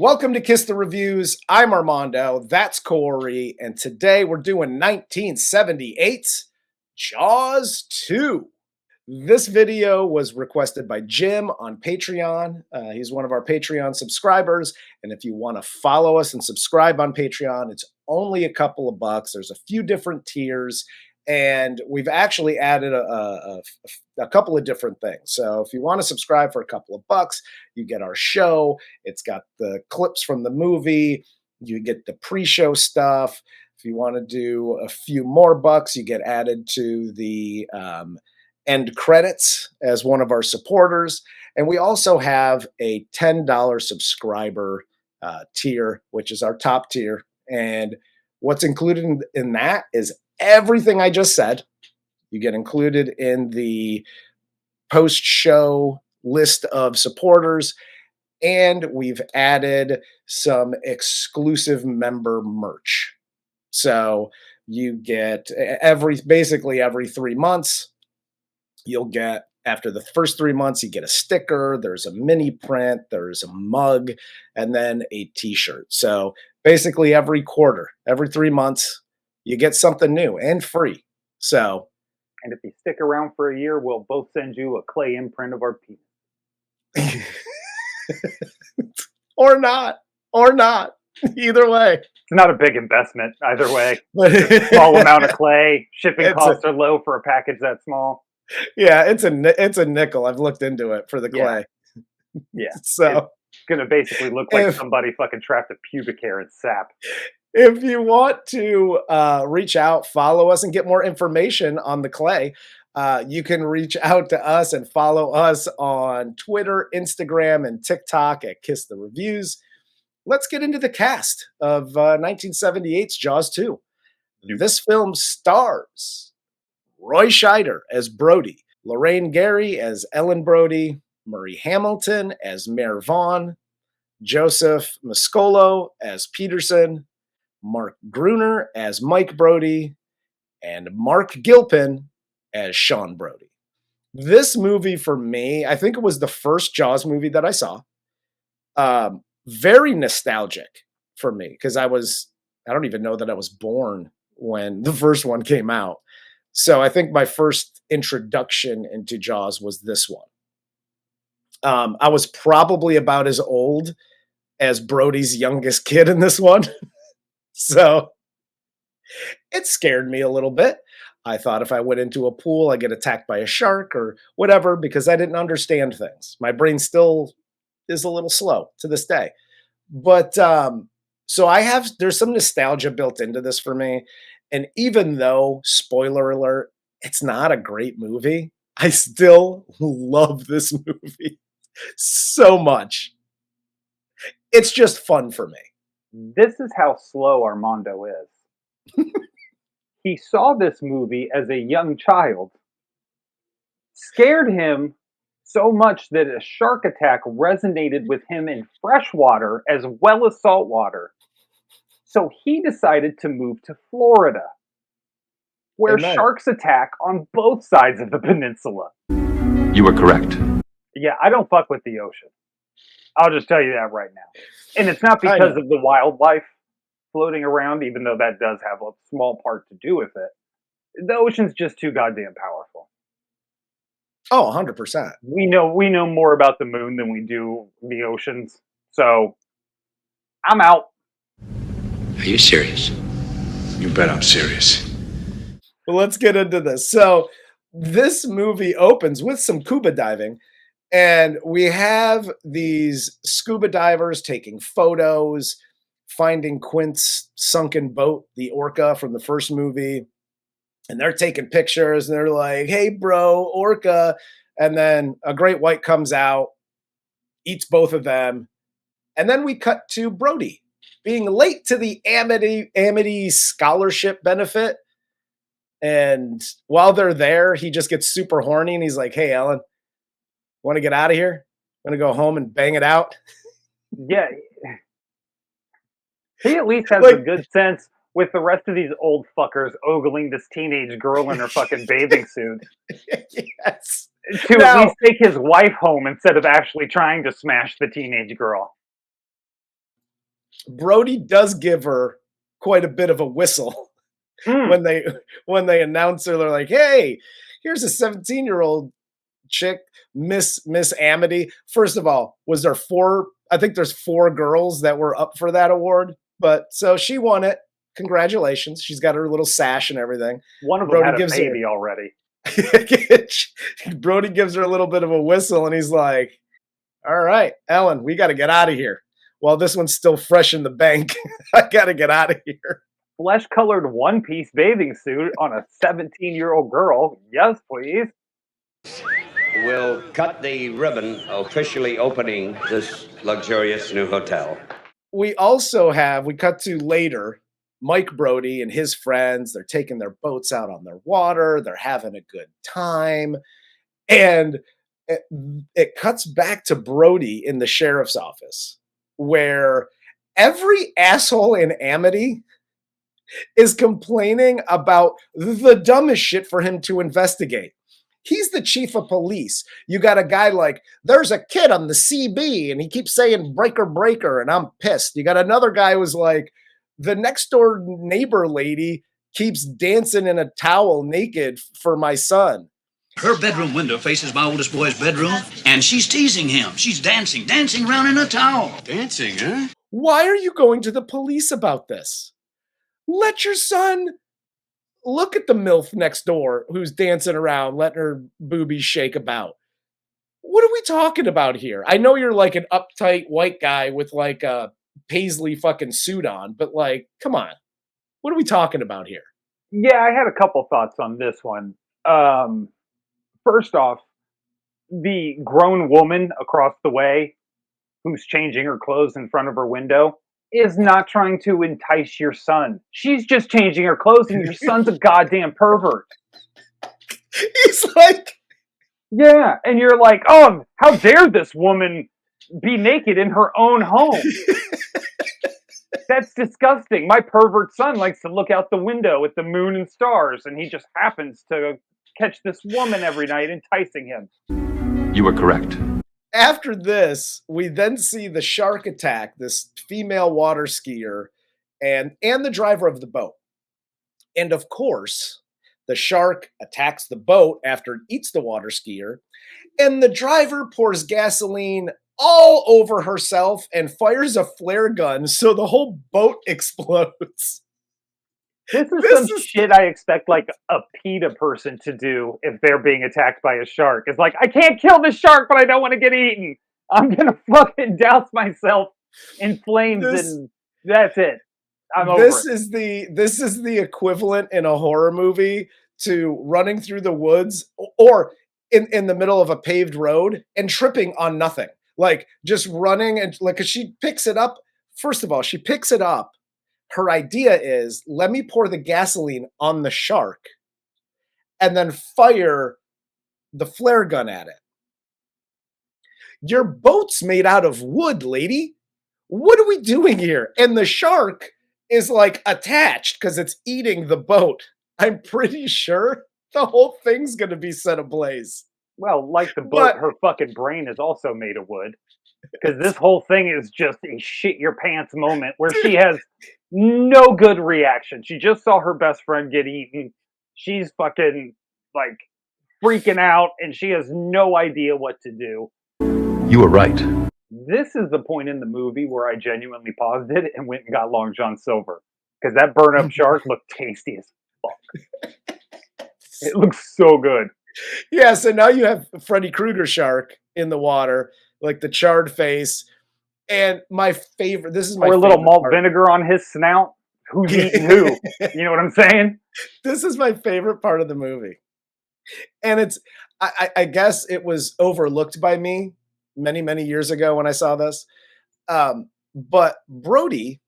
Welcome to Kiss the Reviews. I'm Armando. That's Corey. And today we're doing 1978's Jaws 2. This video was requested by Jim on Patreon. He's one of our Patreon subscribers. And if you want to follow us and subscribe on Patreon, it's only a couple of bucks. There's a few different tiers. And we've actually added a couple of different things. So if you want to subscribe for a couple of bucks, you get our show. It's got the clips from the movie. You get the pre-show stuff. If you want to do a few more bucks, you get added to the end credits as one of our supporters. And we also have a $10 subscriber tier, which is our top tier. And what's included in that is everything I just said. You get included in the post-show list of supporters, and we've added some exclusive member merch. So you get basically every 3 months, you'll get, after the first 3 months, you get a sticker, there's a mini print, there's a mug, and then a t-shirt. So basically every quarter, every 3 months, you get something new and free. So, and if you stick around for a year, we'll both send you a clay imprint of our penis. or not. Either way. It's not a big investment either way. Small amount of clay. Shipping costs are low for a package that small. Yeah, it's a nickel. I've looked into it for the clay. Yeah. So it's gonna basically look like somebody fucking trapped a pubic hair in sap. If you want to reach out, follow us, and get more information on the clay, you can reach out to us and follow us on Twitter, Instagram, and TikTok at Kiss the Reviews. Let's get into the cast of 1978's Jaws 2. This film stars Roy Scheider as Brody, Lorraine Gary as Ellen Brody, Murray Hamilton as Mayor Vaughn, Joseph Mascolo as Peterson, Marc Gruner as Mike Brody, and Marc Gilpin as Sean Brody. This movie, for me, I think it was the first Jaws movie that I saw. Very nostalgic for me, because I don't even know that I was born when the first one came out. So I think my first introduction into Jaws was this one. I was probably about as old as Brody's youngest kid in this one. So it scared me a little bit. I thought if I went into a pool, I'd get attacked by a shark or whatever, because I didn't understand things. My brain still is a little slow to this day. But so there's some nostalgia built into this for me. And even though, spoiler alert, it's not a great movie, I still love this movie so much. It's just fun for me. This is how slow Armando is. He saw this movie as a young child, scared him so much that a shark attack resonated with him in freshwater as well as saltwater. So he decided to move to Florida, where sharks attack on both sides of the peninsula. You were correct. Yeah, I don't fuck with the ocean. I'll just tell you that right now. And it's not because of the wildlife floating around, even though that does have a small part to do with it. The ocean's just too goddamn powerful. Oh, 100%. We know more about the moon than we do the oceans. So I'm out. Are you serious? You bet I'm serious. Well, let's get into this. So this movie opens with some scuba diving. And we have these scuba divers taking photos, finding Quint's sunken boat, the orca from the first movie. And they're taking pictures and they're like, hey, bro, orca. And then a great white comes out, eats both of them. And then we cut to Brody being late to the Amity scholarship benefit. And while they're there, he just gets super horny and he's like, hey, Ellen, want to get out of here? Want to go home and bang it out? Yeah. He at least has a good sense with the rest of these old fuckers ogling this teenage girl in her fucking bathing suit. Yes. To at least take his wife home instead of actually trying to smash the teenage girl. Brody does give her quite a bit of a whistle when they announce her. They're like, "Hey, here's a 17-year-old chick, Miss Amity." First of all, was there 4? I think there's 4 girls that were up for that award, but so she won it. Congratulations. She's got her little sash and everything. One of them had a baby already. Brody gives her a little bit of a whistle, and he's like, "All right, Ellen, we got to get out of here. Well, this one's still fresh in the bank. I got to get out of here." Flesh-colored one-piece bathing suit on a 17-year-old girl. Yes, please. We'll cut the ribbon officially opening this luxurious new hotel. We cut to later, Mike Brody and his friends. They're taking their boats out on their water. They're having a good time. And it cuts back to Brody in the sheriff's office, where every asshole in Amity is complaining about the dumbest shit for him to investigate. He's the chief of police. You got a guy like, "There's a kid on the CB and he keeps saying breaker, breaker," and I'm pissed. You got another guy who's like, "The next door neighbor lady keeps dancing in a towel naked for my son." Her bedroom window faces my oldest boy's bedroom, and she's teasing him. She's dancing around in a towel. Dancing, huh? Why are you going to the police about this? Let your son look at the MILF next door who's dancing around, letting her boobies shake about. What are we talking about here? I know you're like an uptight white guy with like a paisley fucking suit on, but like, come on. What are we talking about here? Yeah, I had a couple thoughts on this one. First off, the grown woman across the way who's changing her clothes in front of her window is not trying to entice your son. She's just changing her clothes, and your son's a goddamn pervert. He's like, yeah, and you're like, "Oh, how dare this woman be naked in her own home?" That's disgusting. My pervert son likes to look out the window at the moon and stars, and he just happens to catch this woman every night enticing him. You were correct. After this, we then see the shark attack this female water skier and the driver of the boat. And of course, the shark attacks the boat after it eats the water skier, and the driver pours gasoline all over herself and fires a flare gun so the whole boat explodes. This is shit I expect like a PETA person to do if they're being attacked by a shark. It's like, "I can't kill the shark, but I don't want to get eaten. I'm gonna fucking douse myself in flames and that's it. I'm over it." This is the equivalent in a horror movie to running through the woods or in the middle of a paved road and tripping on nothing. Like just running and like, 'cause she picks it up. First of all, she picks it up. Her idea is, let me pour the gasoline on the shark and then fire the flare gun at it. Your boat's made out of wood, lady. What are we doing here? And the shark is like attached because it's eating the boat. I'm pretty sure the whole thing's going to be set ablaze. Well, like the boat, her fucking brain is also made of wood. Because this whole thing is just a shit your pants moment where she has no good reaction. She just saw her best friend get eaten. She's fucking like freaking out and she has no idea what to do. You were right. This is the point in the movie where I genuinely paused it and went and got Long John Silver. Because that burn up shark looked tasty as fuck. It looks so good. Yeah, so now you have Freddy Krueger shark in the water, like the charred face. And my favorite, this is my favorite. Or a little malt vinegar on his snout. Who's eating who? You know what I'm saying? This is my favorite part of the movie. And it's, I guess it was overlooked by me many, many years ago when I saw this. But Brody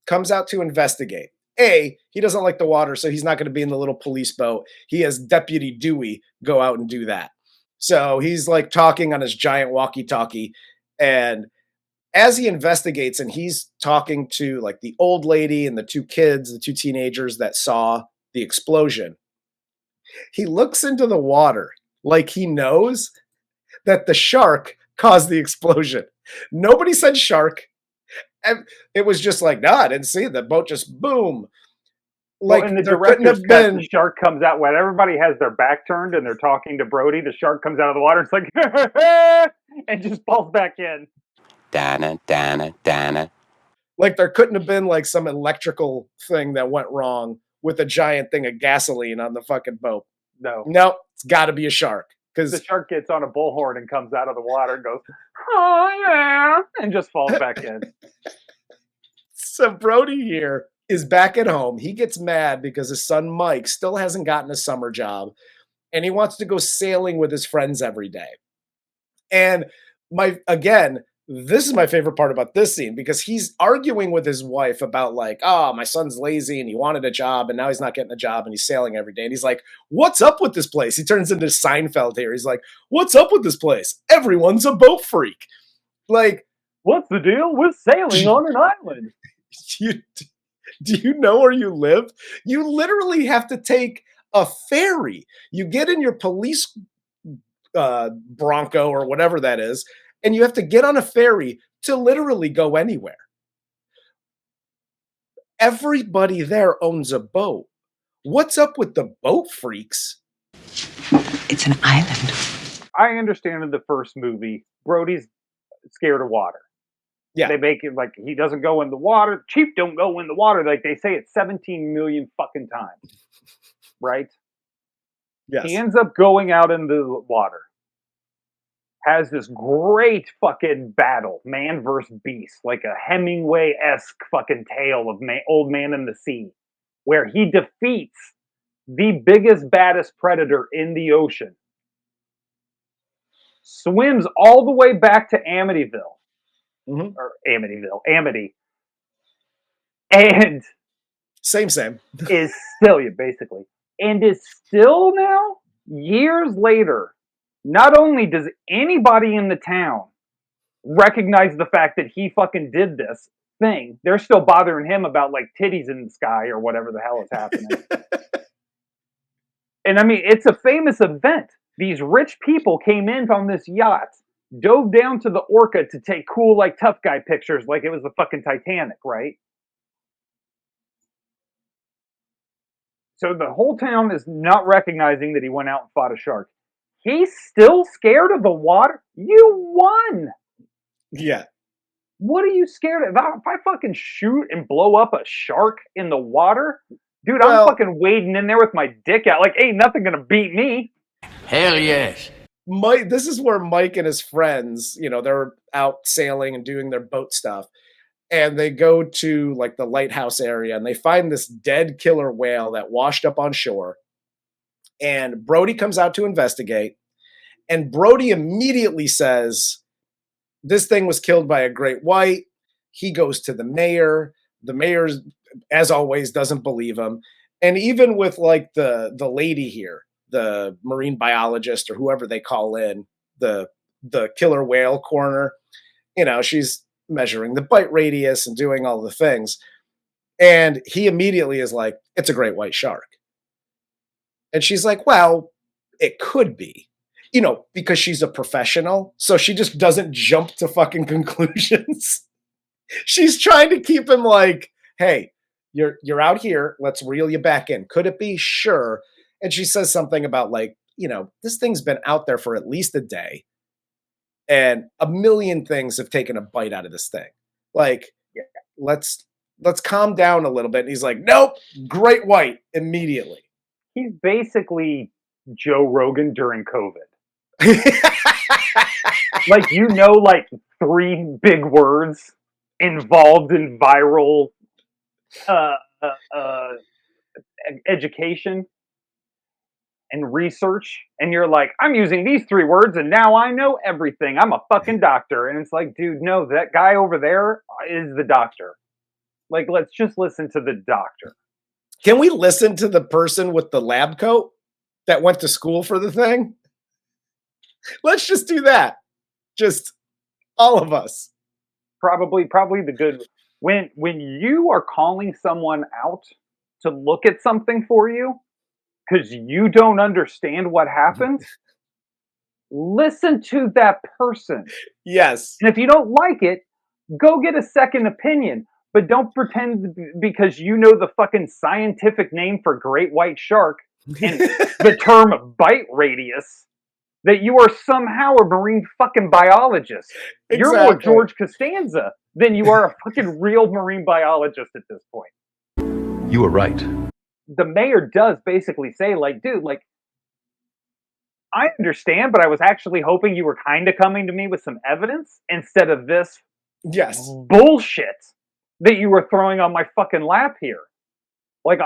comes out to investigate. He doesn't like the water, so he's not going to be in the little police boat. He has Deputy Dewey go out and do that. So he's like talking on his giant walkie-talkie. And as he investigates and he's talking to like the old lady and the two kids, the two teenagers that saw the explosion, he looks into the water like he knows that the shark caused the explosion. Nobody said shark. It was just like, no, I didn't see it. The boat just boom. Like, well, in the there couldn't director's have cut, been. the shark comes out when everybody has their back turned and they're talking to Brody. The shark comes out of the water. It's like, and just falls back in. Dana, Dana, Dana. Like, there couldn't have been like some electrical thing that went wrong with a giant thing of gasoline on the fucking boat. No, It's got to be a shark. the Because shark gets on a bullhorn and comes out of the water and goes, oh yeah, and just falls back in. so Brody here is back at home. He gets mad because his son Mike still hasn't gotten a summer job, and he wants to go sailing with his friends every day. And this is my favorite part about this scene, because he's arguing with his wife about like, oh, my son's lazy and he wanted a job and now he's not getting a job and he's sailing every day. And he's like, what's up with this place? He turns into Seinfeld here. He's like, what's up with this place? Everyone's a boat freak. Like, what's the deal with sailing on an island? Do you know where you live? You literally have to take a ferry. You get in your police Bronco or whatever that is, and you have to get on a ferry to literally go anywhere. Everybody there owns a boat. What's up with the boat freaks? It's an island. I understand in the first movie, Brody's scared of water. Yeah. They make it like he doesn't go in the water. Chief don't go in the water. Like they say it 17 million fucking times. Right? Yes. He ends up going out in the water. Has this great fucking battle, man versus beast, like a Hemingway-esque fucking tale of Old Man in the Sea, where he defeats the biggest, baddest predator in the ocean. Swims all the way back to Amityville. Mm-hmm. Or Amity. And Same. is still, basically. And is still now, years later, not only does anybody in the town recognize the fact that he fucking did this thing, they're still bothering him about like titties in the sky or whatever the hell is happening. And I mean, it's a famous event. These rich people came in on this yacht, dove down to the Orca to take cool, like, tough guy pictures like it was the fucking Titanic, right? So the whole town is not recognizing that he went out and fought a shark. He's still scared of the water? You won! Yeah. What are you scared of? If I fucking shoot and blow up a shark in the water, dude, Well, I'm fucking wading in there with my dick out. Like, ain't nothing gonna beat me. Hell yes. This is where Mike and his friends, they're out sailing and doing their boat stuff. And they go to like the lighthouse area and they find this dead killer whale that washed up on shore. And Brody comes out to investigate. And Brody immediately says, this thing was killed by a great white. He goes to the mayor. The mayor, as always, doesn't believe him. And even with like the lady here, the marine biologist or whoever they call in, the killer whale coroner, she's measuring the bite radius and doing all the things. And he immediately is like, it's a great white shark. And she's like, well, it could be, because she's a professional. So she just doesn't jump to fucking conclusions. She's trying to keep him like, hey, you're out here. Let's reel you back in. Could it be? Sure. And she says something about like, this thing's been out there for at least a day. And a million things have taken a bite out of this thing. Like, yeah, let's calm down a little bit. And he's like, nope, great white immediately. He's basically Joe Rogan during COVID. Like, like 3 big words involved in viral education and research, and you're like, I'm using these 3 words and now I know everything. I'm a fucking doctor. And it's like, dude, no, that guy over there is the doctor. Like, let's just listen to the doctor. Can we listen to the person with the lab coat that went to school for the thing? Let's just do that. Just all of us. Probably the good. When you are calling someone out to look at something for you because you don't understand what happened, listen to that person. Yes. And if you don't like it, Go get a second opinion. But don't pretend because you know the fucking scientific name for great white shark and the term bite radius that you are somehow a marine fucking biologist. Exactly. You're more George Costanza than you are a fucking real marine biologist at this point. You were right. The mayor does basically say, like, dude, like, I understand, but I was actually hoping you were kind of coming to me with some evidence instead of this Yes. bullshit that you were throwing on my fucking lap here. Like,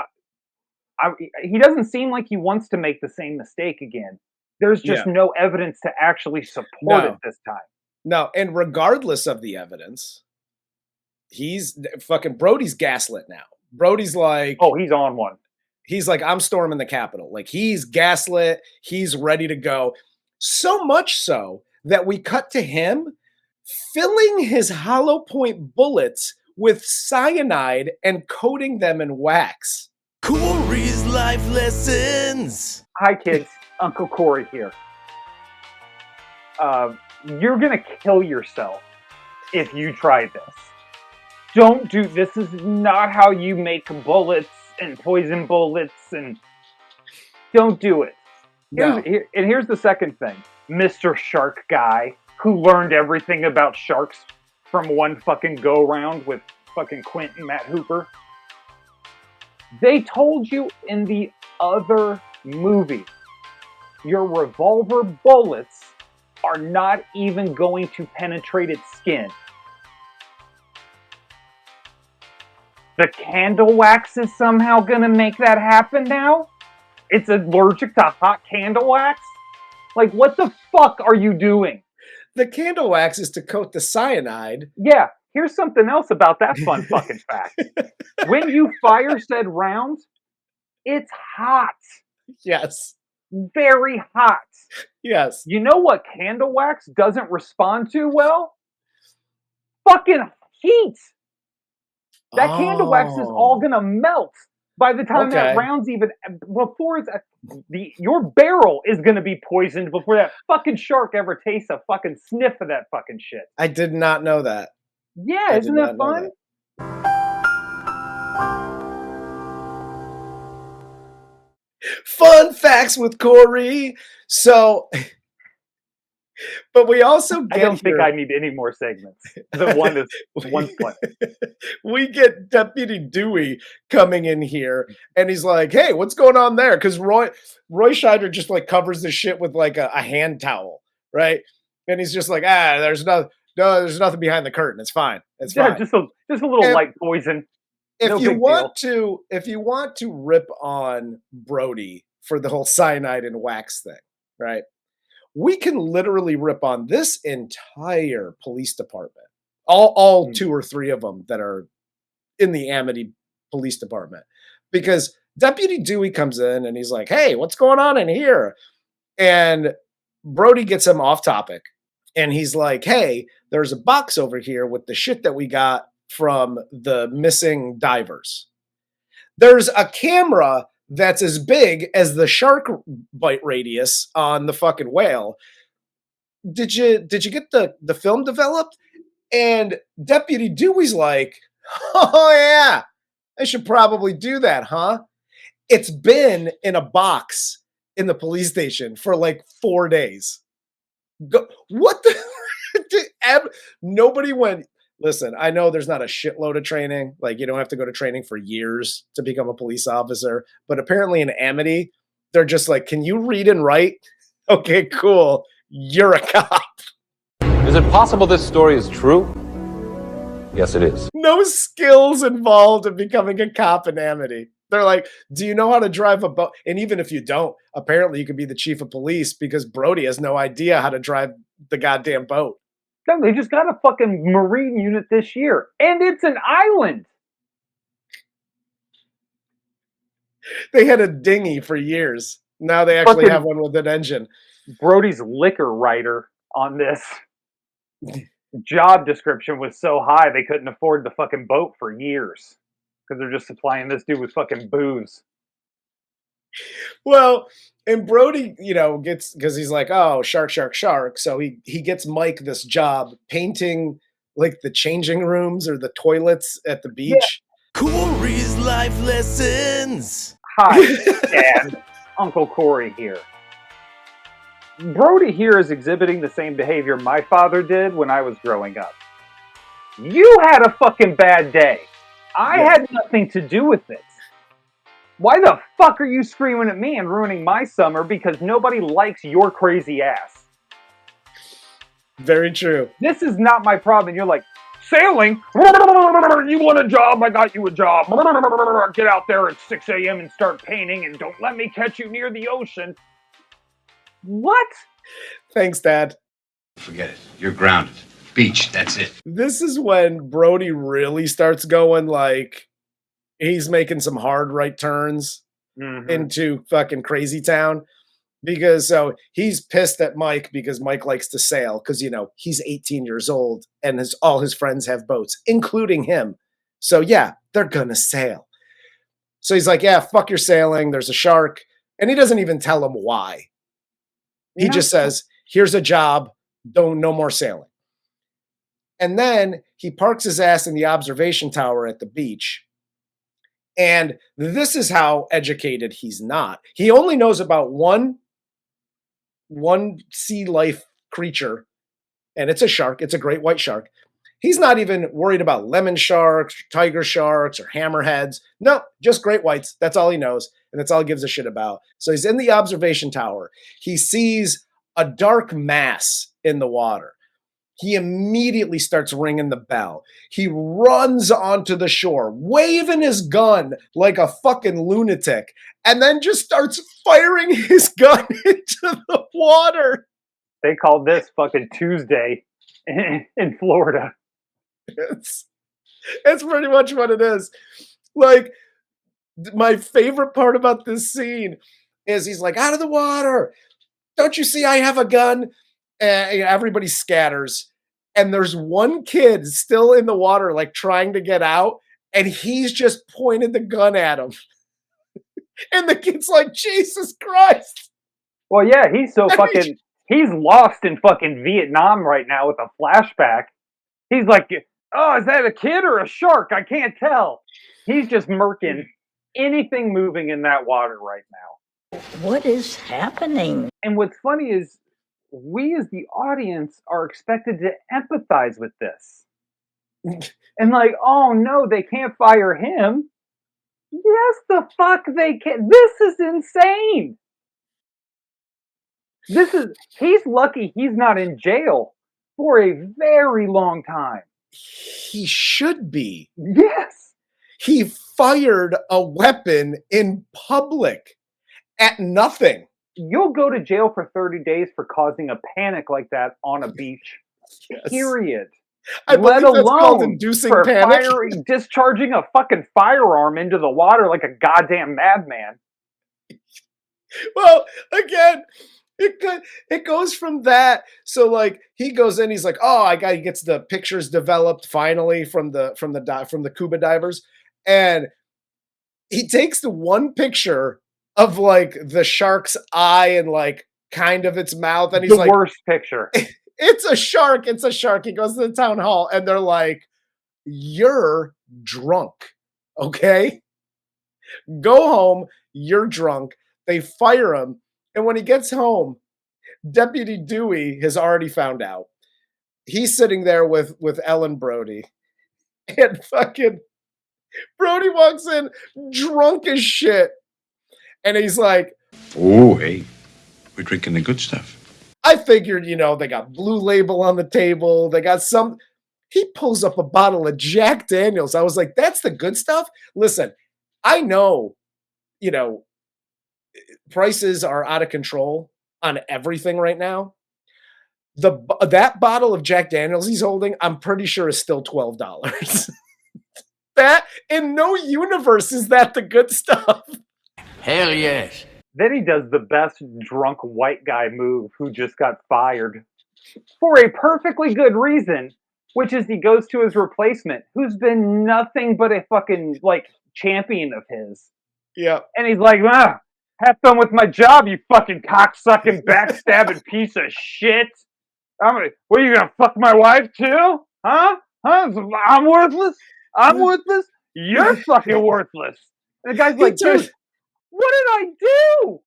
he doesn't seem like he wants to make the same mistake again. There's just no evidence to actually support it this time. No, and regardless of the evidence, he's fucking Brody's gaslit now. Brody's like, oh, he's on one. He's like, I'm storming the Capitol. Like, he's gaslit. He's ready to go. So much so that we cut to him filling his hollow point bullets with cyanide and coating them in wax. Corey's life lessons. Hi, kids. Uncle Corey here. You're going to kill yourself if you try this. Don't do this. Is not how you make bullets and poison bullets, and don't do it. Here's the second thing. Mr. Shark Guy, who learned everything about sharks from one fucking go-round with fucking Quint and Matt Hooper. They told you in the other movie, your revolver bullets are not even going to penetrate its skin. The candle wax is somehow going to make that happen now? It's allergic to hot candle wax? Like, what the fuck are you doing? The candle wax is to coat the cyanide. Yeah, here's something else about that fun fucking fact. When you fire said round, it's hot. Yes. Very hot. Yes. You know what candle wax doesn't respond to well? Fucking heat. That candle wax is all gonna melt by the time that round's even before it's your barrel is gonna be poisoned before that fucking shark ever tastes a fucking sniff of that fucking shit. I did not know that. Yeah, isn't that fun? Fun facts with Corey. So, but we also get I don't think I need any more segments. The one is one split. We get Deputy Dewey coming in here, and he's like, "Hey, what's going on there?" Because Roy Scheider just like covers this shit with like a hand towel, right? And he's just like, there's nothing behind the curtain. It's fine. It's fine. Just a little light poison. If you want to rip on Brody for the whole cyanide and wax thing, right? We can literally rip on this entire police department, all 2 or 3 of them that are in the Amity Police Department, because Deputy Dewey comes in and he's like, "Hey, what's going on in here?" And Brody gets him off topic, and he's like, "Hey, there's a box over here with the shit that we got from the missing divers. There's a camera that's as big as the shark bite radius on the fucking whale. Did you get the film developed?" And Deputy Dewey's like, "Oh yeah, I should probably do that, huh? It's been in a box in the police station for like 4 days." What the? Nobody went. Listen, I know there's not a shitload of training. Like, you don't have to go to training for years to become a police officer. But apparently in Amity, they're just like, "Can you read and write? Okay, cool. You're a cop." Is it possible this story is true? Yes, it is. No skills involved in becoming a cop in Amity. They're like, "Do you know how to drive a boat?" And even if you don't, apparently you could be the chief of police because Brody has no idea how to drive the goddamn boat. They just got a fucking Marine unit this year, and it's an island. They had a dinghy for years. Now they actually have one with an engine. Brody's liquor writer on this job description was so high they couldn't afford the fucking boat for years because they're just supplying this dude with fucking booze. Well, and Brody, gets, because he's like, "Oh, shark, shark, shark." So he gets Mike this job painting like the changing rooms or the toilets at the beach. Corey's life lessons. Hi, Dad. Uncle Corey here. Brody here is exhibiting the same behavior my father did when I was growing up. You had a fucking bad day. I had nothing to do with it. Why the fuck are you screaming at me and ruining my summer because nobody likes your crazy ass? Very true. This is not my problem. And you're like, sailing? You want a job? I got you a job. Get out there at 6 a.m. and start painting and don't let me catch you near the ocean. What? Thanks, Dad. Forget it. You're grounded. Beach, that's it. This is when Brody really starts going like he's making some hard right turns into fucking crazy town. Because so he's pissed at Mike because Mike likes to sail because, you know, he's 18 years old and all his friends have boats, including him. So, yeah, they're going to sail. So he's like, yeah, fuck your sailing. There's a shark. And he doesn't even tell him why. He just says, here's a job. No more sailing. And then he parks his ass in the observation tower at the beach. And this is how educated he's not. He only knows about one sea life creature, and it's a shark. It's a great white shark. He's not even worried about lemon sharks, tiger sharks, or hammerheads. No, just great whites. That's all he knows, and that's all he gives a shit about. So he's in the observation tower. He sees a dark mass in the water. He immediately starts ringing the bell. He runs onto the shore, waving his gun like a fucking lunatic, and then just starts firing his gun into the water. They called this fucking Tuesday in Florida. It's pretty much what it is. Like, my favorite part about this scene is he's like, out of the water. Don't you see I have a gun? And everybody scatters. And there's one kid still in the water, like trying to get out. And he's just pointed the gun at him. And the kid's like, Jesus Christ. Well, yeah, he's so fucking, he's lost in fucking Vietnam right now with a flashback. He's like, oh, is that a kid or a shark? I can't tell. He's just murking anything moving in that water right now. What is happening? And what's funny is we as the audience are expected to empathize with this. And like, oh no, they can't fire him. Yes, the fuck they can. This is insane. He's lucky he's not in jail for a very long time. He should be. Yes. He fired a weapon in public at nothing. You'll go to jail for 30 days for causing a panic like that on a beach. Yes. Period. Let alone inducing for panic. Discharging a fucking firearm into the water like a goddamn madman. Well, again, it goes from that. So like he goes in, he's like, oh, he gets the pictures developed finally from the scuba divers, and he takes the one picture of like the shark's eye and like kind of its mouth, and he's like, the worst picture. It's a shark. It's a shark. He goes to the town hall, and they're like, you're drunk. Okay, go home. You're drunk. They fire him. And when he gets home, Deputy Dewey has already found out. He's sitting there with Ellen Brody. And fucking Brody walks in drunk as shit. And he's like, Oh, hey, we're drinking the good stuff. I figured, they got Blue Label on the table. They got some. He pulls up a bottle of Jack Daniels. I was like, that's the good stuff? Listen, I know, prices are out of control on everything right now. That bottle of Jack Daniels he's holding, I'm pretty sure is still $12. That in no universe is that the good stuff. Hell yes. Then he does the best drunk white guy move who just got fired for a perfectly good reason, which is he goes to his replacement who's been nothing but a fucking champion of his. Yeah. And he's like, have fun with my job, you fucking cocksucking, backstabbing piece of shit. What, are you gonna fuck my wife too? Huh? I'm worthless? I'm worthless? You're fucking worthless. And the guy's like, dude, what did I do?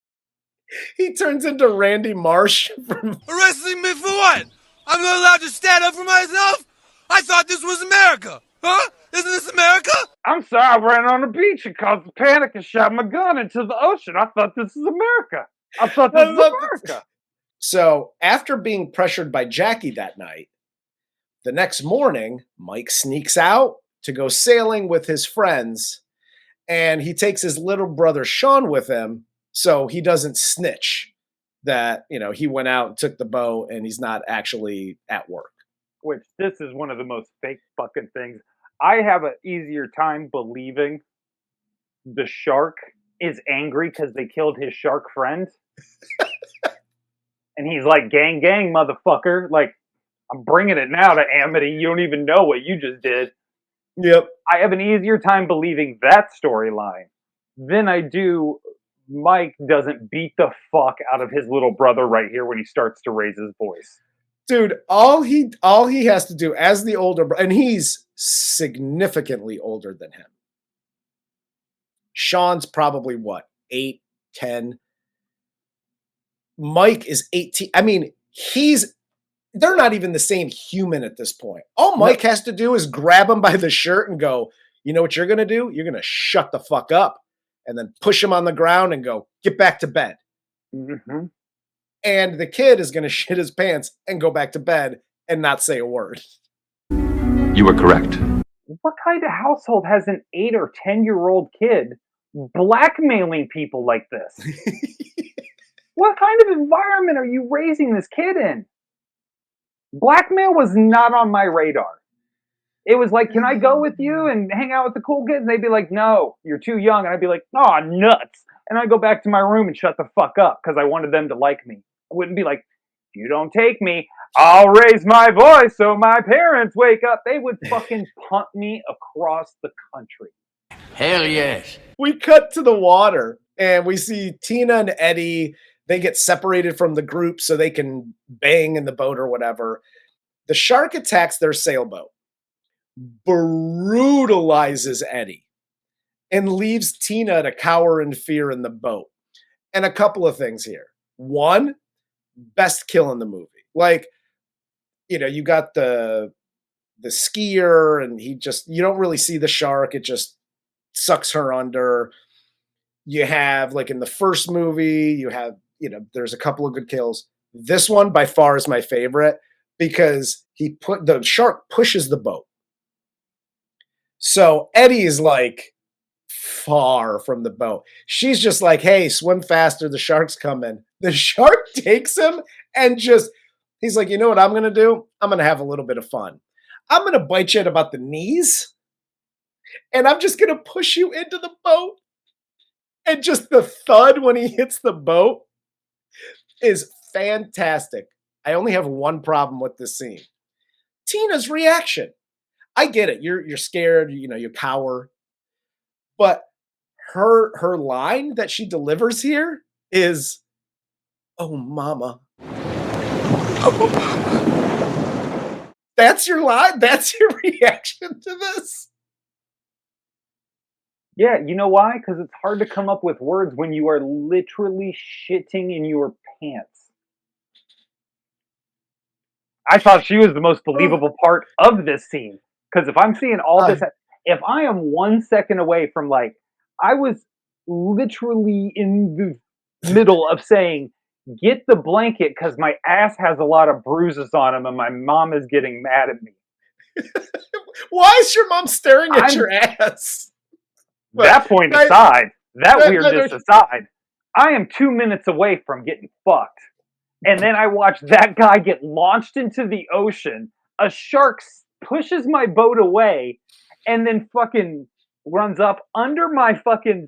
He turns into Randy Marsh from Arresting me for what? I'm not allowed to stand up for myself? I thought this was America. Huh? Isn't this America? I'm sorry, I ran on the beach and caused a panic and shot my gun into the ocean. I thought this was America. I thought this was America. So after being pressured by Jackie that night, the next morning, Mike sneaks out to go sailing with his friends, and he takes his little brother Sean with him so he doesn't snitch that, he went out and took the boat and he's not actually at work. Which, this is one of the most fake fucking things. I have an easier time believing the shark is angry because they killed his shark friend. And he's like, gang, gang, motherfucker. Like, I'm bringing it now to Amity. You don't even know what you just did. Yep. I have an easier time believing that storyline than I do Mike doesn't beat the fuck out of his little brother right here when he starts to raise his voice. Dude, all he has to do as the older brother, and he's significantly older than him. Sean's probably what, 8, 10? Mike is 18. I mean, they're not even the same human at this point. All Mike has to do is grab him by the shirt and go, you know what you're going to do? You're going to shut the fuck up. And then push him on the ground and go, get back to bed. Mm-hmm. And the kid is going to shit his pants and go back to bed and not say a word. You were correct. What kind of household has an 8 or 10-year-old kid blackmailing people like this? What kind of environment are you raising this kid in? Blackmail was not on my radar. It was like, can I go with you and hang out with the cool kids? And they'd be like, no, you're too young. And I'd be like, oh, nuts. And I'd go back to my room and shut the fuck up because I wanted them to like me. I wouldn't be like, if you don't take me, I'll raise my voice so my parents wake up. They would fucking punt me across the country. Hell yes. We cut to the water and we see Tina and Eddie. They get separated from the group so they can bang in the boat or whatever. The shark attacks their sailboat, brutalizes Eddie, and leaves Tina to cower in fear in the boat. And a couple of things here. One, best kill in the movie. Like, you got the skier and you don't really see the shark. It just sucks her under. You have, like in the first movie, you have, there's a couple of good kills. This one by far is my favorite because the shark pushes the boat. So Eddie is like far from the boat. She's just like, hey, swim faster. The shark's coming. The shark takes him and he's like, you know what I'm going to do? I'm going to have a little bit of fun. I'm going to bite you at about the knees and I'm just going to push you into the boat. And just the thud when he hits the boat is fantastic. I only have one problem with this scene. Tina's reaction. I get it. You're scared, you cower. But her line that she delivers here is, oh, mama. Oh, mama. That's your line? That's your reaction to this? Yeah, you know why? Because it's hard to come up with words when you are literally shitting in your pants. I thought she was the most believable part of this scene. Because if I'm seeing all this, if I am 1 second away from I was literally in the middle of saying, get the blanket because my ass has a lot of bruises on him and my mom is getting mad at me. Why is your mom staring at your ass? That point aside, that weirdness aside, I am 2 minutes away from getting fucked. And then I watch that guy get launched into the ocean. A shark pushes my boat away and then fucking runs up under my fucking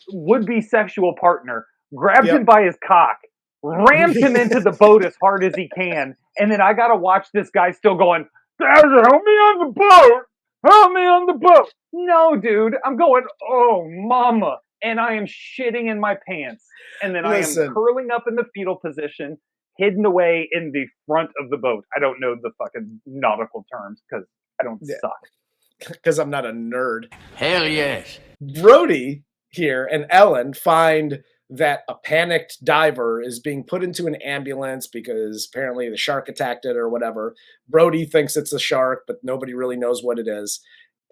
would-be sexual partner, grabs him by his cock, rams him into the boat as hard as he can. And then I got to watch this guy still going, help me on the boat. Help me on the boat. No, dude, I'm going, oh, mama. And I am shitting in my pants. And then I am curling up in the fetal position, hidden away in the front of the boat. I don't know the fucking nautical terms because I don't suck. Because I'm not a nerd. Hell yes. Brody here and Ellen find that a panicked diver is being put into an ambulance because apparently the shark attacked it or whatever. Brody thinks it's a shark, but nobody really knows what it is.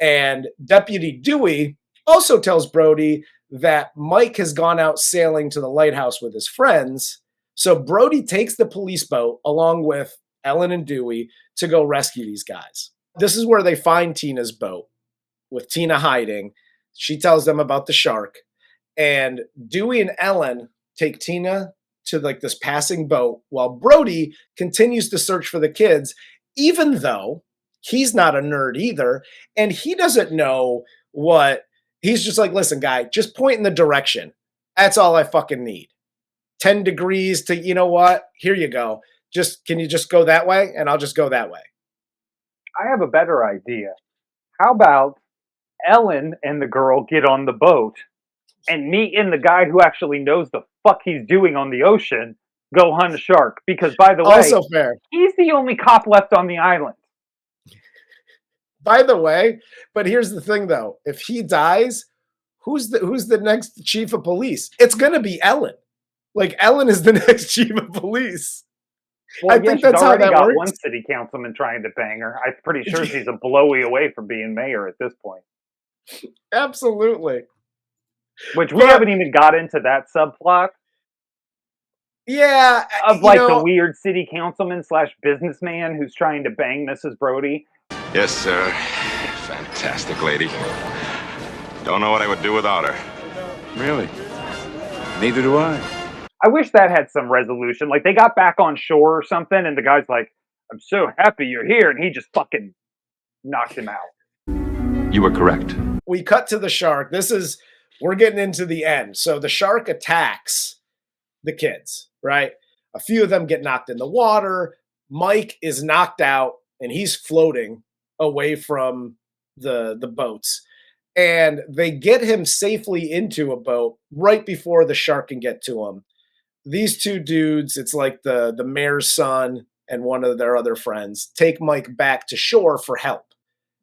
And Deputy Dewey also tells Brody that Mike has gone out sailing to the lighthouse with his friends. So Brody takes the police boat along with Ellen and Dewey to go rescue these guys. This is where they find Tina's boat with Tina hiding. She tells them about the shark. And Dewey and Ellen take Tina to like this passing boat while Brody continues to search for the kids, even though he's not a nerd either. And he doesn't know what, he's just like, listen, guy, just point in the direction. That's all I fucking need. 10 degrees to, you know what? Here you go. Can you just go that way? And I'll just go that way. I have a better idea. How about Ellen and the girl get on the boat and meet in the guy who actually knows the fuck he's doing on the ocean, go hunt a shark? Because, by the way, also fair. He's the only cop left on the island. By the way, but here's the thing, though. If he dies, who's the next chief of police? It's going to be Ellen. Like, Ellen is the next chief of police. Well, I think that's how that works. One city councilman trying to bang her. I'm pretty sure she's a blowy away from being mayor at this point. Absolutely. Which we haven't even got into that subplot. Yeah. Of like the weird city councilman / businessman who's trying to bang Mrs. Brody. Yes, sir. Fantastic lady. Don't know what I would do without her. Really? Neither do I. I wish that had some resolution. Like they got back on shore or something, and the guy's like, "I'm so happy you're here," and he just fucking knocked him out. You were correct. We cut to the shark. We're getting into the end. So the shark attacks the kids, right? A few of them get knocked in the water. Mike is knocked out, and he's floating away from the boats. And they get him safely into a boat right before the shark can get to him. These two dudes, it's like the mayor's son and one of their other friends, take Mike back to shore for help.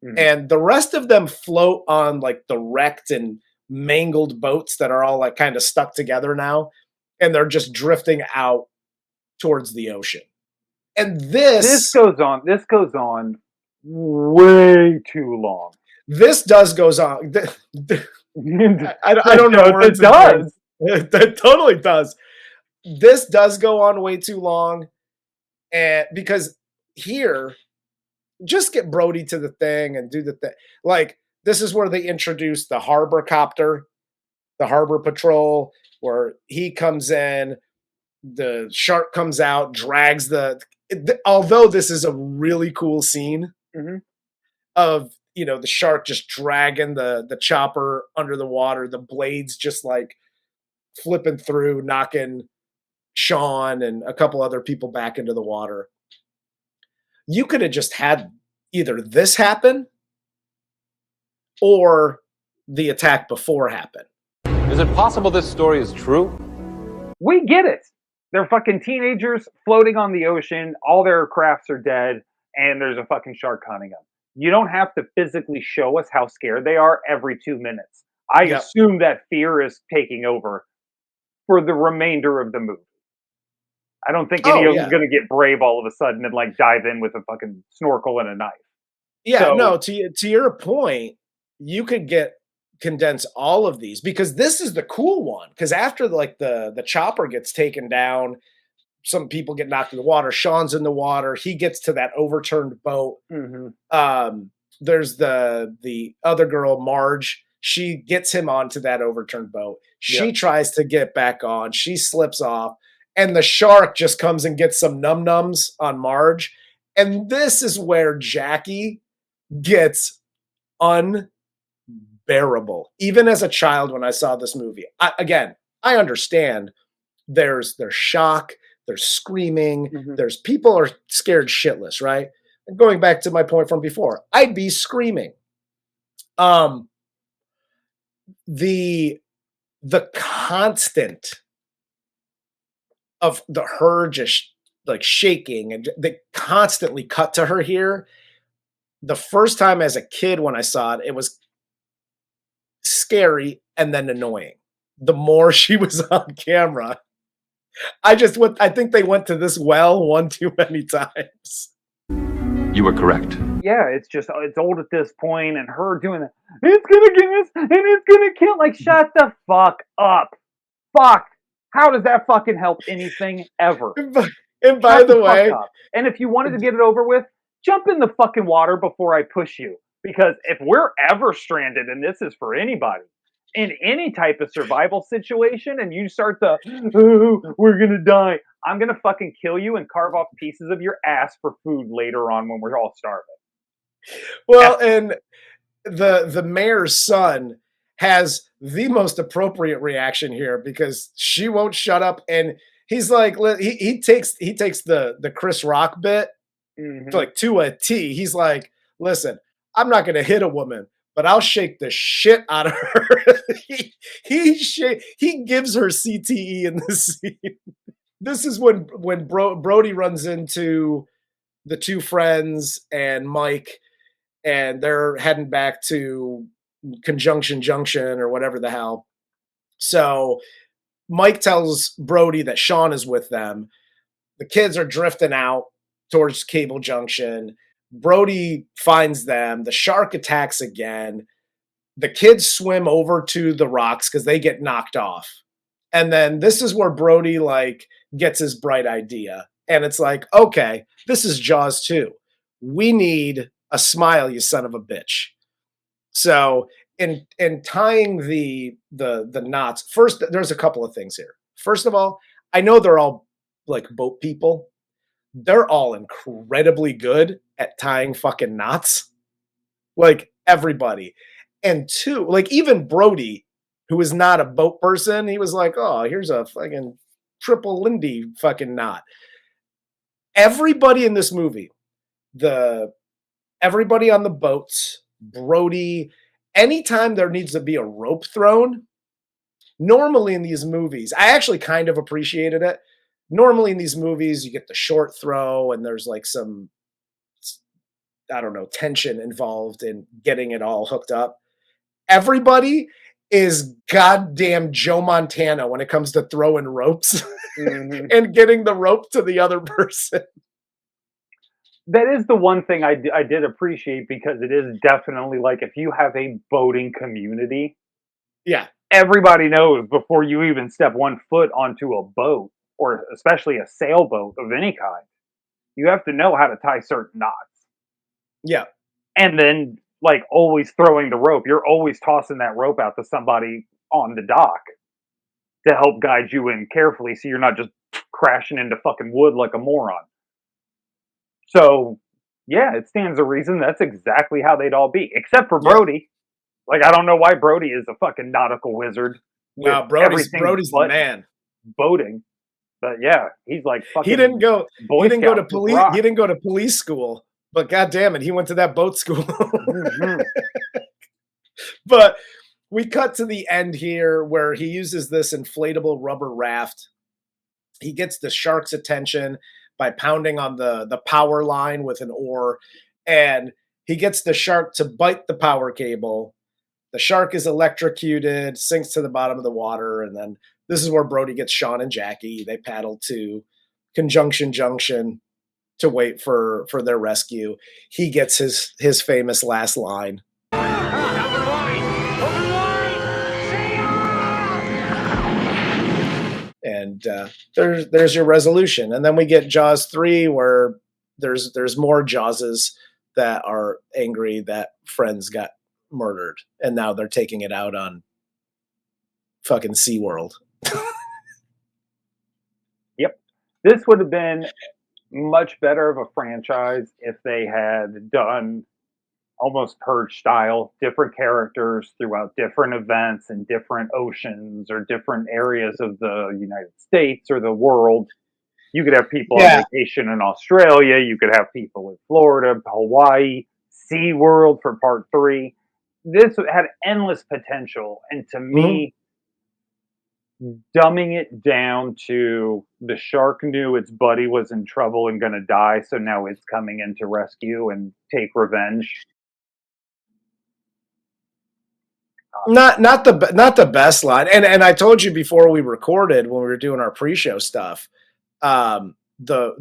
Mm-hmm. And the rest of them float on like the wrecked and mangled boats that are all like kind of stuck together now. And they're just drifting out towards the ocean. And this goes on way too long. This goes on. I don't know. It does. It totally does. This does go on way too long. And because here, just get Brody to the thing and do the thing. Like, this is where they introduce the harbor copter, the harbor patrol, where he comes in, the shark comes out, drags although this is a really cool scene of, the shark just dragging the chopper under the water, the blades just like flipping through, knocking Sean and a couple other people back into the water. You could have just had either this happen or the attack before happen. Is it possible this story is true? We get it. They're fucking teenagers floating on the ocean. All their crafts are dead, and there's a fucking shark hunting them. You don't have to physically show us how scared they are every 2 minutes. I assume that fear is taking over for the remainder of the movie. I don't think any of them is going to get brave all of a sudden and like dive in with a fucking snorkel and a knife. Yeah, no, to your point, you could condense all of these because this is the cool one. Because after like the chopper gets taken down, some people get knocked in the water. Sean's in the water. He gets to that overturned boat. Mm-hmm. There's the other girl, Marge. She gets him onto that overturned boat. She tries to get back on. She slips off. And the shark just comes and gets some num-nums on Marge. And this is where Jackie gets unbearable. Even as a child when I saw this movie. I understand there's shock, there's screaming, there's people are scared shitless, right? And going back to my point from before, I'd be screaming. The constant of her just like shaking, and they constantly cut to her here. The first time as a kid when I saw it, it was scary and then annoying. The more she was on camera, I think they went to this well one too many times. You were correct. Yeah, it's old at this point, and her doing that. It's gonna get us, and it's gonna kill. Like, shut the fuck up. Fuck. How does that fucking help anything ever? And by the way, and if you wanted to get it over with, jump in the fucking water before I push you. Because if we're ever stranded, and this is for anybody, in any type of survival situation, and you start to, oh, we're gonna die, I'm gonna fucking kill you and carve off pieces of your ass for food later on when we're all starving. Well, and the mayor's son has the most appropriate reaction here because she won't shut up, and he's like, he takes the Chris Rock bit like to a T. He's like, listen, I'm not gonna hit a woman, but I'll shake the shit out of her. he gives her CTE in this scene. This is when Brody runs into the two friends and Mike, and they're heading back to Conjunction Junction or whatever the hell. So Mike tells Brody that Sean is with them. The kids are drifting out towards Cable Junction. Brody finds them. The shark attacks again. The kids swim over to the rocks because they get knocked off. And then this is where Brody like gets his bright idea. And it's like, okay, this is Jaws 2. We need a smile, you son of a bitch. So in tying the knots, first, there's a couple of things here. First of all, I know they're all like boat people. They're all incredibly good at tying fucking knots. Like everybody. And two, like even Brody, who is not a boat person, he was like, oh, here's a fucking triple Lindy fucking knot. Everybody in this movie, everybody on the boats, Brody, anytime there needs to be a rope thrown, normally in these movies, I actually kind of appreciated it. Normally in these movies, you get the short throw and there's like some, I don't know, tension involved in getting it all hooked up. Everybody is goddamn Joe Montana when it comes to throwing ropes and getting the rope to the other person. That is the one thing I did appreciate, because it is definitely like if you have a boating community, yeah, everybody knows before you even step one foot onto a boat, or especially a sailboat of any kind, you have to know how to tie certain knots. Yeah. And then, like, always throwing the rope. You're always tossing that rope out to somebody on the dock to help guide you in carefully so you're not just crashing into fucking wood like a moron. So, yeah, it stands to reason that's exactly how they'd all be. Except for Brody. Like, I don't know why Brody is a fucking nautical wizard. No, Brody's the man. Boating. But yeah, he's like fucking He didn't go to police school. But God damn it, he went to that boat school. But we cut to the end here where he uses this inflatable rubber raft. He gets the shark's attention by pounding on the power line with an oar. And he gets the shark to bite the power cable. The shark is electrocuted, sinks to the bottom of the water. And then this is where Brody gets Sean and Jackie. They paddle to Conjunction Junction to wait for their rescue. He gets his famous last line. And there's your resolution. And then we get Jaws 3 where there's more Jawses that are angry that friends got murdered. And now they're taking it out on fucking SeaWorld. Yep. This would have been much better of a franchise if they had done almost Purge style, different characters throughout different events and different oceans or different areas of the United States or the world. You could have people on vacation in Australia. You could have people in Florida, Hawaii, SeaWorld for part 3. This had endless potential. And to me, dumbing it down to the shark knew its buddy was in trouble and gonna die, so now it's coming in to rescue and take revenge. Not the best line. And I told you before we recorded when we were doing our pre-show stuff, the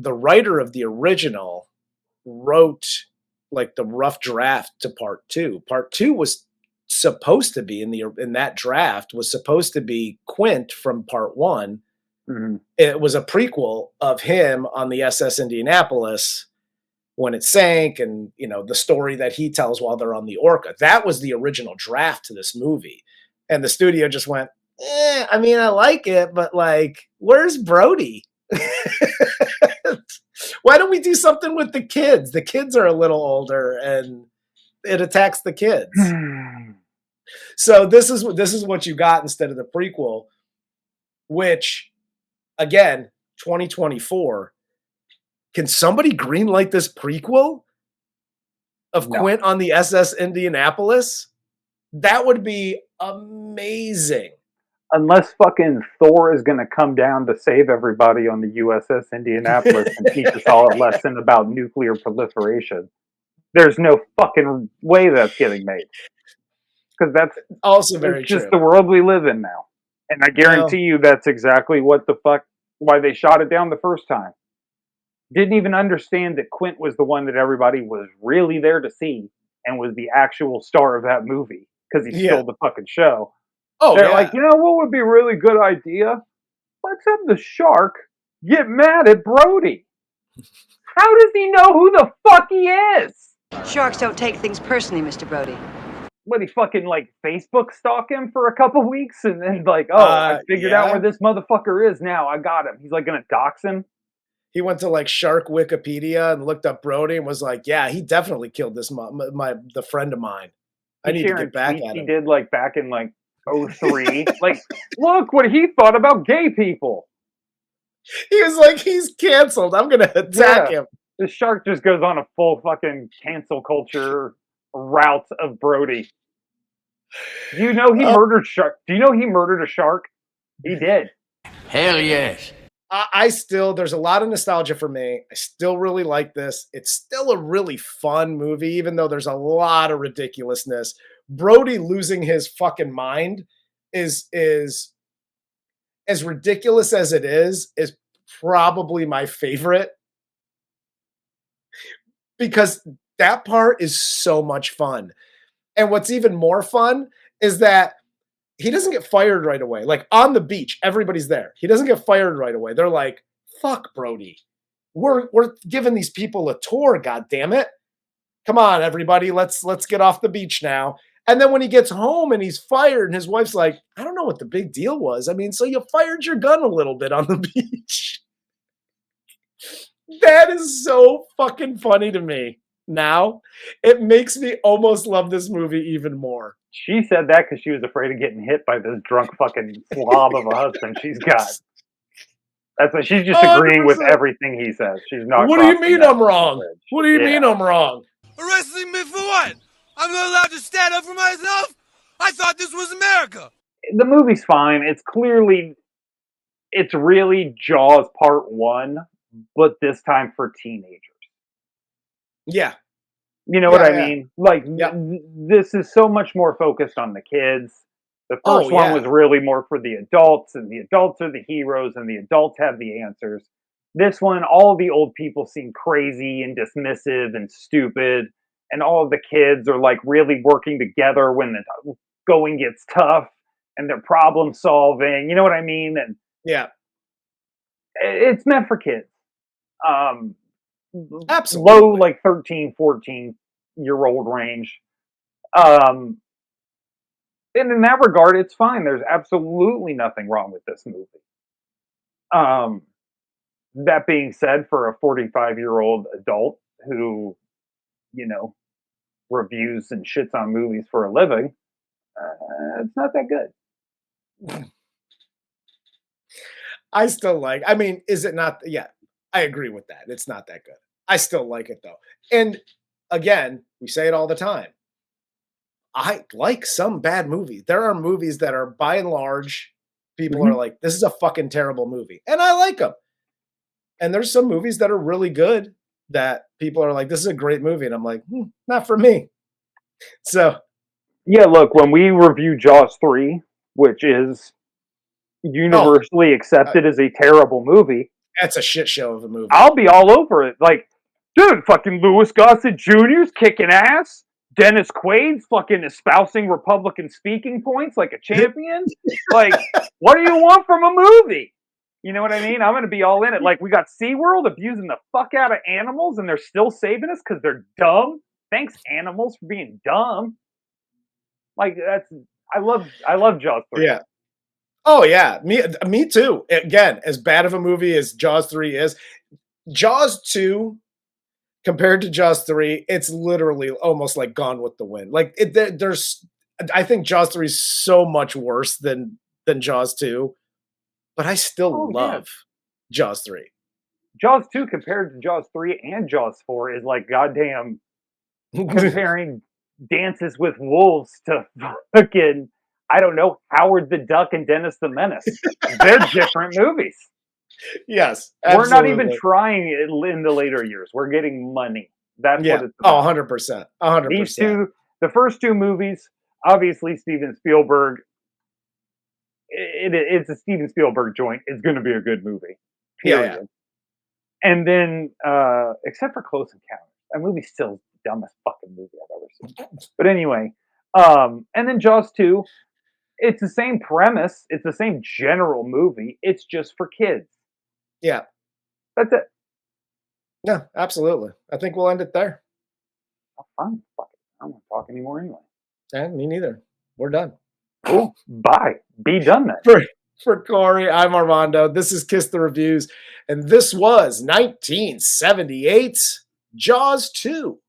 writer of the original wrote like the rough draft to part two. Part two was supposed to be in that draft was supposed to be Quint from part one. Mhm. It was a prequel of him on the SS Indianapolis when it sank, and the story that he tells while they're on the Orca. That was the original draft to this movie, and the studio just went, I mean, I like it, but like, where's Brody? Why don't we do something with the kids? The kids are a little older, and it attacks the kids. So this is what you got instead of the prequel, which, again, 2024. Can somebody greenlight this prequel of Quint on the SS Indianapolis? That would be amazing. Unless fucking Thor is going to come down to save everybody on the USS Indianapolis and teach us all a lesson about nuclear proliferation. There's no fucking way that's getting made. Because that's also very just true. The world we live in now. And I guarantee you that's exactly why they shot it down the first time. Didn't even understand that Quint was the one that everybody was really there to see and was the actual star of that movie because he stole the fucking show. Oh, They're like, what would be a really good idea? Let's have the shark get mad at Brody. How does he know who the fuck he is? Sharks don't take things personally, Mr. Brody. What, he fucking like Facebook stalk him for a couple weeks and then like, I figured out where this motherfucker is now. I got him. He's like gonna dox him. He went to like Shark Wikipedia and looked up Brody and was like, yeah, he definitely killed the friend of mine. I need to get back at him. He did like back in like 03. Like, look what he thought about gay people. He was like, he's canceled. I'm gonna attack him. The shark just goes on a full fucking cancel culture route of Brody. Do you know he murdered shark? Do you know he murdered a shark? He did. Hell yes. There's a lot of nostalgia for me. I still really like this. It's still a really fun movie, even though there's a lot of ridiculousness. Brody losing his fucking mind is as ridiculous as it is probably my favorite, because that part is so much fun. And what's even more fun is that he doesn't get fired right away. Like on the beach, everybody's there. He doesn't get fired right away. They're like, fuck Brody. We're giving these people a tour, god damn it. Come on, everybody, let's get off the beach now. And then when he gets home and he's fired, and his wife's like, I don't know what the big deal was. I mean, so you fired your gun a little bit on the beach. That is so fucking funny to me. Now, it makes me almost love this movie even more. She said that because she was afraid of getting hit by this drunk fucking slob of a husband she's got. That's why she's just agreeing with everything he says. She's not. What do you mean I'm wrong? What do you mean I'm wrong? Arresting me for what? I'm not allowed to stand up for myself? I thought this was America. The movie's fine. It's really Jaws Part 1, but this time for teenagers. Yeah. You know what I mean? Like, this is so much more focused on the kids. The first one was really more for the adults, and the adults are the heroes, and the adults have the answers. This one, all the old people seem crazy and dismissive and stupid, and all of the kids are like really working together when the going gets tough, and they're problem solving. You know what I mean? And it's meant for kids. Absolutely. Low, like 13, 14-year-old range. And in that regard, it's fine. There's absolutely nothing wrong with this movie. That being said, for a 45-year-old adult who, reviews and shits on movies for a living, it's not that good. I still like, I mean, is it not? Yeah, I agree with that. It's not that good. I still like it though. And again, we say it all the time. I like some bad movies. There are movies that are by and large People are like, this is a fucking terrible movie. And I like them. And there's some movies that are really good that people are like, this is a great movie. And I'm like, not for me. So. Yeah, look, when we review Jaws 3, which is universally accepted as a terrible movie. That's a shit show of a movie. I'll be all over it. Like, dude, fucking Louis Gossett Jr.'s kicking ass. Dennis Quaid's fucking espousing Republican speaking points like a champion. Like, what do you want from a movie? You know what I mean? I'm going to be all in it. Like, we got SeaWorld abusing the fuck out of animals, and they're still saving us because they're dumb. Thanks, animals, for being dumb. Like, I love Jaws 3. Yeah. Oh, yeah. Me too. Again, as bad of a movie as Jaws 3 is, Jaws 2, compared to Jaws 3, it's literally almost like Gone with the Wind. Like, I think Jaws 3 is so much worse than Jaws 2, but I still love Jaws 3. Jaws 2 compared to Jaws 3 and Jaws 4 is like goddamn comparing Dances with Wolves to fucking, I don't know, Howard the Duck and Dennis the Menace. They're different movies. Yes. Absolutely. We're not even trying in the later years. We're getting money. That's what it's about. 100%. 100%. These two, the first two movies, obviously Steven Spielberg, it's a Steven Spielberg joint. It's going to be a good movie. Period. Yeah. And then, except for Close Encounters, that movie's still the dumbest fucking movie I've ever seen. But anyway, and then Jaws 2, it's the same premise. It's the same general movie. It's just for kids. Yeah. That's it. Yeah, absolutely. I think we'll end it there. Oh, fine. Fuck it. I don't want to talk anymore anyway. Yeah, me neither. We're done. Cool. Bye. Be done then. For Corey, I'm Armando. This is Kiss the Reviews. And this was 1978 Jaws 2.